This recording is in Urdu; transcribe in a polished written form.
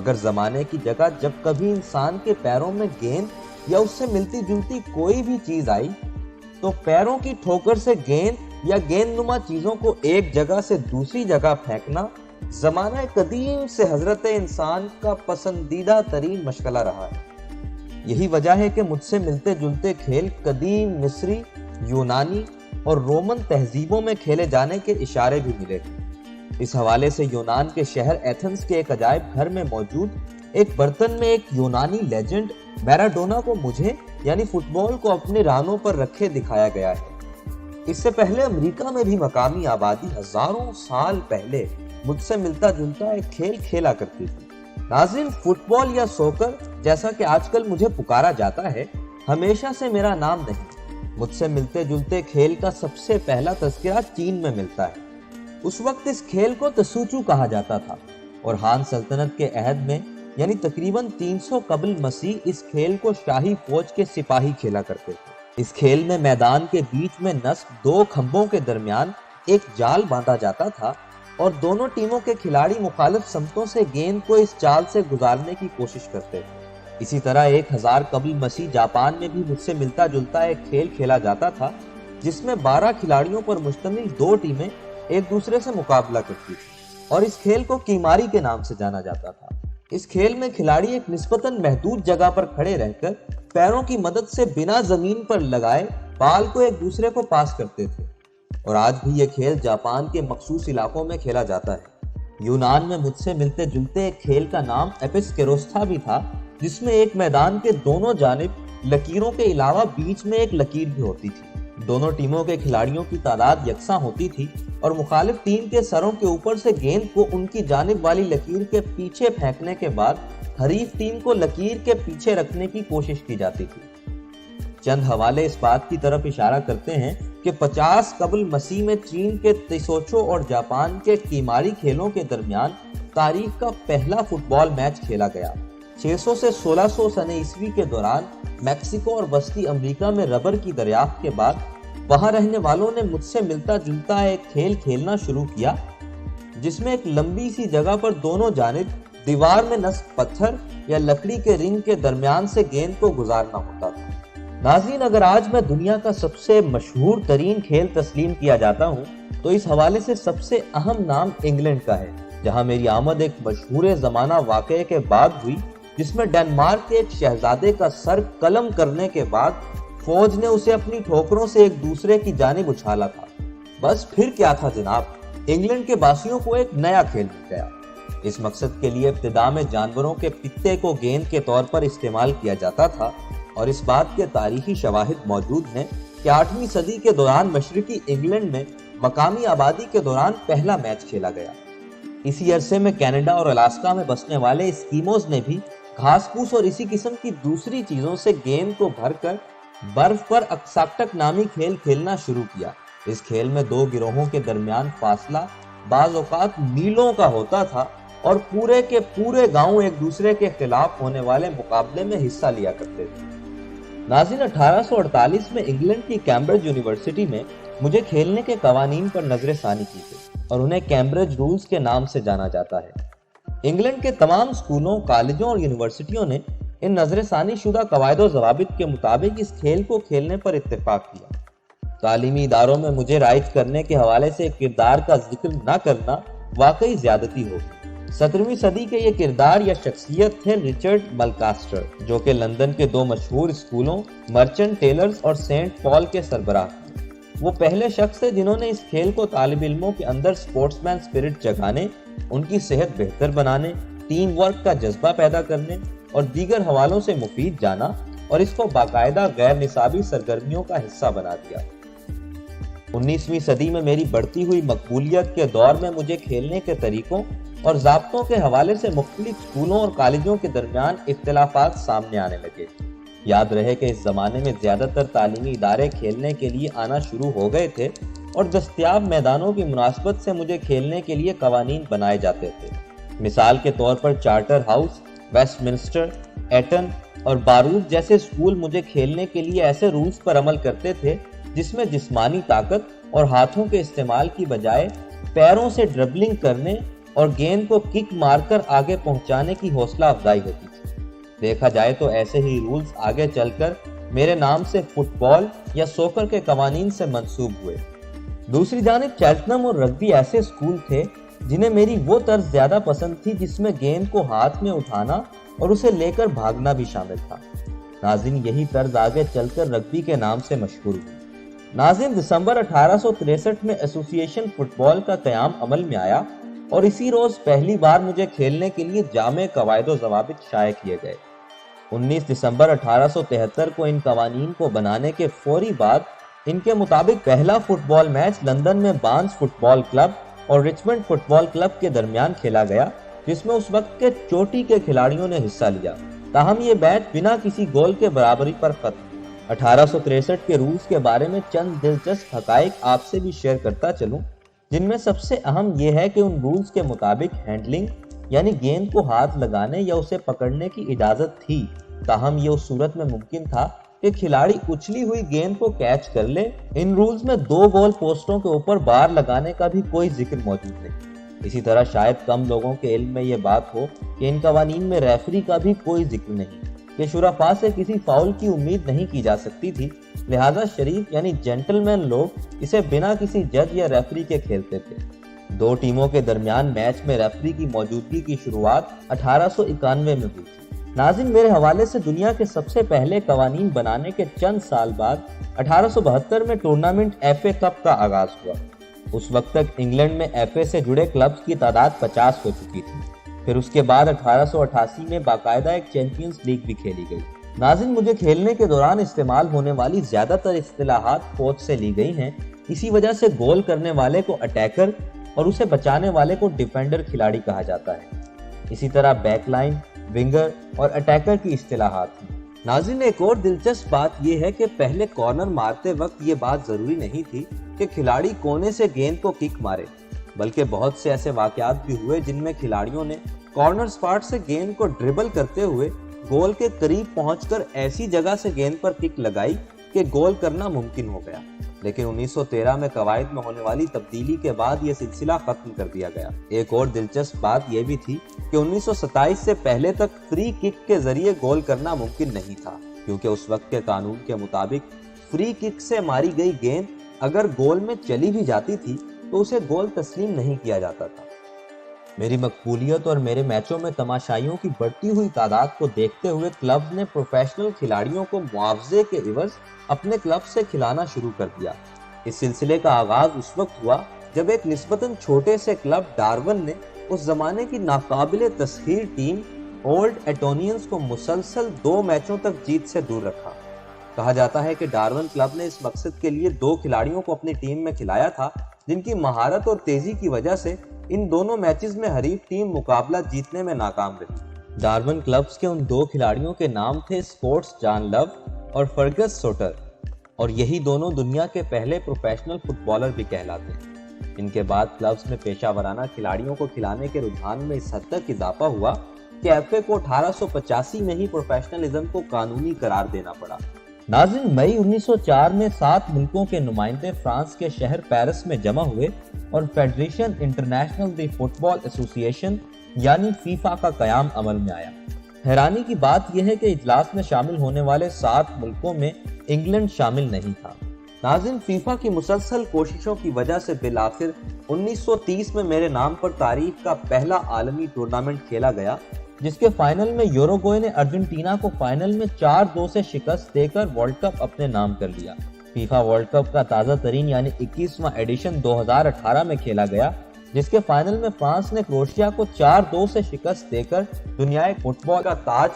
اگر زمانے کی جگہ جب کبھی انسان کے پیروں میں گیند یا اس سے ملتی جلتی کوئی بھی چیز آئی تو پیروں کی ٹھوکر سے گیند یا گیند نما چیزوں کو ایک جگہ سے دوسری جگہ پھینکنا زمانہ قدیم سے حضرت انسان کا پسندیدہ ترین مشغلہ رہا ہے۔ یہی وجہ ہے کہ مجھ سے ملتے جلتے کھیل قدیم مصری، یونانی اور رومن تہذیبوں میں کھیلے جانے کے اشارے بھی ملے۔ اس حوالے سے یونان کے شہر ایتھنز کے ایک عجائب گھر میں موجود ایک برتن میں ایک یونانی لیجنڈ میراڈونا کو مجھے یعنی فٹ بال کو اپنے رانوں پر رکھے دکھایا گیا ہے۔ اس سے پہلے امریکہ میں بھی مقامی آبادی ہزاروں سال پہلے مجھ سے ملتا جلتا ایک کھیل کھیلا کرتی تھی۔ ناظرین، فٹ بال یا سوکر جیسا کہ آج کل مجھے پکارا جاتا ہے ہمیشہ سے میرا نام نہیں۔ مجھ سے ملتے جلتے کھیل کا سب سے پہلا تذکرہ چین میں ملتا ہے۔ اس وقت اس کھیل کو تسوچو کہا جاتا تھا اور ہان سلطنت کے عہد میں یعنی تقریباً 300 قبل مسیح اس کھیل کو شاہی فوج کے سپاہی کھیلا کرتے تھے۔ اس کھیل میں میدان کے بیچ میں نصب 2 کھمبوں کے درمیان ایک جال باندھا جاتا تھا اور دونوں ٹیموں کے کھلاڑی مخالف سمتوں سے گیند کو اس جال سے گزارنے کی کوشش کرتے تھے۔ اسی طرح 1000 قبل مسیح جاپان میں بھی مجھ سے ملتا جلتا ایک کھیل کھیلا جاتا تھا جس میں 12 کھلاڑیوں پر مشتمل 2 ٹیمیں ایک دوسرے سے مقابلہ کرتی تھی اور اس کھیل کو کیماری کے نام سے جانا جاتا تھا۔ اس کھیل میں کھلاڑی ایک نسبتاً محدود جگہ پر کھڑے رہ کر پیروں کی مدد سے بنا زمین پر لگائے بال کو ایک دوسرے کو پاس کرتے تھے اور آج بھی یہ کھیل جاپان کے مخصوص علاقوں میں کھیلا جاتا ہے۔ یونان میں مجھ سے ملتے جلتے ایک کھیل کا نام ایپسکیروستھا بھی تھا جس میں ایک میدان کے دونوں جانب لکیروں کے علاوہ بیچ میں ایک لکیر بھی ہوتی تھی۔ دونوں ٹیموں کے کھلاڑیوں کی تعداد یکساں ہوتی تھی اور مخالف ٹیم کے سروں کے اوپر سے گیند کو ان کی جانب والی لکیر کے پیچھے پھینکنے کے بعد حریف ٹیم کو لکیر کے پیچھے رکھنے کی کوشش کی جاتی تھی۔ چند حوالے اس بات کی طرف اشارہ کرتے ہیں کہ 50 قبل مسیح میں چین کے تیسوچو اور جاپان کے کیماری کھیلوں کے درمیان تاریخ کا پہلا فٹ بال میچ کھیلا گیا۔ 600 سے 1600 سن عیسوی کے دوران میکسیکو اور وسطی امریکہ میں ربر کی دریافت کے بعد وہاں رہنے والوں نے مجھ سے ملتا جلتا ایک کھیل کھیلنا شروع کیا جس میں ایک لمبی سی جگہ پر دونوں جانب دیوار میں نصب پتھر یا لکڑی کے رنگ کے درمیان سے گیند کو گزارنا ہوتا تھا۔ ناظرین، اگر آج میں دنیا کا سب سے مشہور ترین کھیل تسلیم کیا جاتا ہوں تو اس حوالے سے سب سے اہم نام انگلینڈ کا ہے، جہاں میری آمد ایک مشہور زمانہ واقعے کے بعد ہوئی جس میں ڈنمارک کے ایک شہزادے کا سر قلم کرنے کے بعد فوج نے اسے اپنی ٹھوکروں سے ایک دوسرے کی جانب اچھالا تھا۔ بس پھر کیا تھا جناب، انگلینڈ کے باسیوں کو ایک نیا کھیل مل گیا۔ اس مقصد کے لیے ابتدا میں جانوروں کے پتے کو گیند کے طور پر استعمال کیا جاتا تھا اور اس بات کے تاریخی شواہد موجود ہیں کہ 8ویں صدی کے دوران مشرقی انگلینڈ میں مقامی آبادی کے دوران پہلا میچ کھیلا گیا۔ اسی عرصے میں کینیڈا اور الاسکا میں بسنے والے اسکیموز نے بھی گھاس پھوس اور اسی قسم کی دوسری چیزوں سے گیند کو بھر کر برف پر اکساکٹک نامی کھیل کھیلنا شروع کیا۔ اس کھیل میں 2 گروہوں کے درمیان فاصلہ بعض اوقات میلوں کا ہوتا تھا اور پورے کے پورے گاؤں ایک دوسرے کے خلاف ہونے والے مقابلے میں حصہ لیا کرتے تھے۔ ناظرین، 1848 میں انگلینڈ کی کیمبرج یونیورسٹی میں مجھے کھیلنے کے قوانین پر نظر ثانی کی گئی اور انہیں کیمبرج رولز کے نام سے جانا جاتا ہے۔ انگلینڈ کے تمام اسکولوں، کالجوں اور یونیورسٹیوں نے ان نظر ثانی شدہ قواعد و ضوابط کے مطابق اس کھیل کو کھیلنے پر اتفاق کیا۔ تعلیمی اداروں میں مجھے رائج کرنے کے حوالے سے کردار کا ذکر نہ کرنا واقعی زیادتی ہوگی۔ 17ویں صدی کے یہ کردار یا شخصیت تھے رچرڈ ملکاسٹر، جو کہ لندن کے 2 مشہور اسکولوں مرچنٹ ٹیلرز اور سینٹ پال کے سربراہ تھے۔ وہ پہلے شخص تھے جنہوں نے اس کھیل کو طالب علموں کے اندر سپورٹس مین اسپرٹ جگانے، ان کی صحت بہتر بنانے، ٹیم ورک کا جذبہ پیدا کرنے اور دیگر حوالوں سے مفید جانا اور اس کو باقاعدہ غیر نصابی سرگرمیوں کا حصہ بنا دیا۔ 19ویں صدی میں میری بڑھتی ہوئی مقبولیت کے دور میں مجھے کھیلنے کے طریقوں اور ضابطوں کے حوالے سے مختلف اسکولوں اور کالجوں کے درمیان اختلافات سامنے آنے لگے۔ یاد رہے کہ اس زمانے میں زیادہ تر تعلیمی ادارے کھیلنے کے لیے آنا شروع ہو گئے تھے اور دستیاب میدانوں کی مناسبت سے مجھے کھیلنے کے لیے قوانین بنائے جاتے تھے۔ مثال کے طور پر Charterhouse, Westminster, Eton اور بارود جیسے اسکول مجھے کھیلنے کے لیے ایسے رولز پر عمل کرتے تھے جس میں جسمانی طاقت اور ہاتھوں کے استعمال کی بجائے پیروں سے ڈربلنگ کرنے اور گیند کو کک مار کر آگے پہنچانے کی حوصلہ افزائی ہوتی تھی۔ دیکھا جائے تو ایسے ہی رولز آگے چل کر میرے نام سے فٹ بال یا سوکر کے قوانین سے منسوب ہوئے۔ دوسری جانب چیلٹنم اور رگبی ایسے اسکول تھے جنہیں میری وہ طرز زیادہ پسند تھی جس میں گیند کو ہاتھ میں اٹھانا اور اسے لے کر بھاگنا بھی شامل تھا۔ ناظرین، یہی طرز آگے چل کر رگبی کے نام سے مشہور ہوئی۔ ناظرین، دسمبر 1863 میں ایسوسی ایشن فٹ بال کا قیام عمل میں آیا اور اسی روز پہلی بار مجھے کھیلنے کے لیے جامع قواعد و ضوابط شائع کیے گئے۔ 19 دسمبر 1873 کو ان قوانین کو بنانے کے فوری بعد ان کے مطابق پہلا فٹ بال میچ لندن میں بارنز فٹ بال کلب اور رچمنڈ فٹ بال کلب کے درمیان کھیلا گیا، جس میں اس وقت کے چوٹی کے کھلاڑیوں نے حصہ لیا۔ تاہم یہ میچ بنا کسی گول کے برابری پر ختم۔ 1863 کے رولز کے بارے میں چند دلچسپ حقائق آپ سے بھی شیئر کرتا چلوں، جن میں سب سے اہم یہ ہے کہ ان رولز کے مطابق ہینڈلنگ یعنی گیند کو ہاتھ لگانے یا اسے پکڑنے کی اجازت تھی، تاہم یہ اس صورت میں ممکن تھا کہ کھلاڑی اچھلی ہوئی گیند کو کیچ کر لے۔ ان رولز میں 2 گول پوسٹوں کے اوپر بار لگانے کا بھی کوئی ذکر موجود نہیں۔ اسی طرح شاید کم لوگوں کے علم میں یہ بات ہو کہ ان قوانین میں ریفری کا بھی کوئی ذکر نہیں کہ شرفاء سے کسی فاؤل کی امید نہیں کی جا سکتی تھی، لہذا شریف یعنی جینٹلمین لوگ اسے بنا کسی جج یا ریفری کے کھیلتے تھے۔ 2 ٹیموں کے درمیان میچ میں ریفری کی موجودگی کی شروعات 1891 میں ہوئی تھی۔ ناظرین، میرے حوالے سے دنیا کے سب سے پہلے قوانین بنانے کے چند سال بعد 1872 میں ٹورنامنٹ ایف اے کپ کا آغاز ہوا۔ اس وقت تک انگلینڈ میں ایف اے سے جڑے کلبز کی تعداد 50 ہو چکی تھی۔ پھر اس کے بعد 1888 میں باقاعدہ ایک چیمپئنز لیگ بھی کھیلی گئی۔ ناظرین، مجھے کھیلنے کے دوران استعمال ہونے والی زیادہ تر اصطلاحات کوچ سے لی گئی ہیں، اسی وجہ سے گول کرنے والے کو اٹیکر اور اسے بچانے والے کو ڈیفینڈر کھلاڑی کہا جاتا ہے۔ اسی طرح بیک لائن، ونگر اور اٹیکر کی اصطلاحات ہیں۔ ناظرین، ایک اور دلچسپ بات یہ ہے کہ پہلے کارنر مارتے وقت یہ بات ضروری نہیں تھی کہ کھلاڑی کونے سے گیند کو کک مارے، بلکہ بہت سے ایسے واقعات بھی ہوئے جن میں کھلاڑیوں نے کارنر سپاٹ سے گیند کو ڈربل کرتے ہوئے گول کے قریب پہنچ کر ایسی جگہ سے گیند پر کک لگائی کہ گول کرنا ممکن ہو گیا، لیکن 1913 میں قواعد میں ہونے والی تبدیلی کے بعد یہ سلسلہ ختم کر دیا گیا۔ ایک اور دلچسپ بات یہ بھی تھی کہ 1927 سے پہلے تک فری کک کے ذریعے گول کرنا ممکن نہیں تھا، کیونکہ اس وقت کے قانون کے مطابق فری کک سے ماری گئی گیند اگر گول میں چلی بھی جاتی تھی تو اسے گول تسلیم نہیں کیا جاتا تھا۔ میری مقبولیت اور میرے میچوں میں تماشائیوں کی بڑھتی ہوئی تعداد کو دیکھتے ہوئے کلب نے پروفیشنل کھلاڑیوں کو معاوضے کے عوض اپنے کلب سے کھلانا شروع کر دیا۔ اس سلسلے کا آغاز اس وقت ہوا جب ایک نسبتاً چھوٹے سے کلب ڈارون نے اس زمانے کی ناقابل تسخیر ٹیم اولڈ ایٹونینز کو مسلسل 2 میچوں تک جیت سے دور رکھا۔ کہا جاتا ہے کہ ڈارون کلب نے اس مقصد کے لیے 2 کھلاڑیوں کو اپنی ٹیم میں کھلایا تھا جن کی مہارت اور تیزی کی وجہ سے ان دونوں میچز میں حریف ٹیم مقابلہ جیتنے میں ناکام رہی۔ ڈارون کلبز کے ان 2 کھلاڑیوں کے نام تھے اسپورٹس جان لو اور فرگس سوٹر، اور یہی دونوں دنیا کے پہلے پروفیشنل فٹ بالر بھی کہلاتے ہیں۔ ان کے بعد کلبز میں پیشہ ورانہ کھلاڑیوں کو کھلانے کے رجحان میں اس حد تک اضافہ ہوا کہ ایف اے کو 1885 میں ہی پروفیشنلزم کو قانونی قرار دینا پڑا۔ ناظرین، مئی 1904 میں 7 ملکوں کے نمائندے فرانس کے شہر پیرس میں جمع ہوئے اور فیڈریشن انٹرنیشنل دی فٹ بال ایسوسی ایشن یعنی فیفا کا قیام عمل میں آیا۔ حیرانی کی بات یہ ہے کہ اجلاس میں شامل ہونے والے 7 ملکوں میں انگلینڈ شامل نہیں تھا۔ ناظرین، فیفا کی مسلسل کوششوں کی وجہ سے بالآخر 1930 میں میرے نام پر تاریخ کا پہلا عالمی ٹورنامنٹ کھیلا گیا، جس کے فائنل میں یوروگوئے نے ارجنٹینا کو فائنل میں 4-2 سے شکست دے کر ورلڈ کپ اپنے نام کر لیا۔ فیفا ورلڈ کپ کا تازہ ترین یعنی 21واں ایڈیشن 2018 میں کھیلا گیا، جس کے فائنل میں فرانس نے کروشیا کو 4-2 سے شکست دے کر دنیائے فٹ بال کا تاج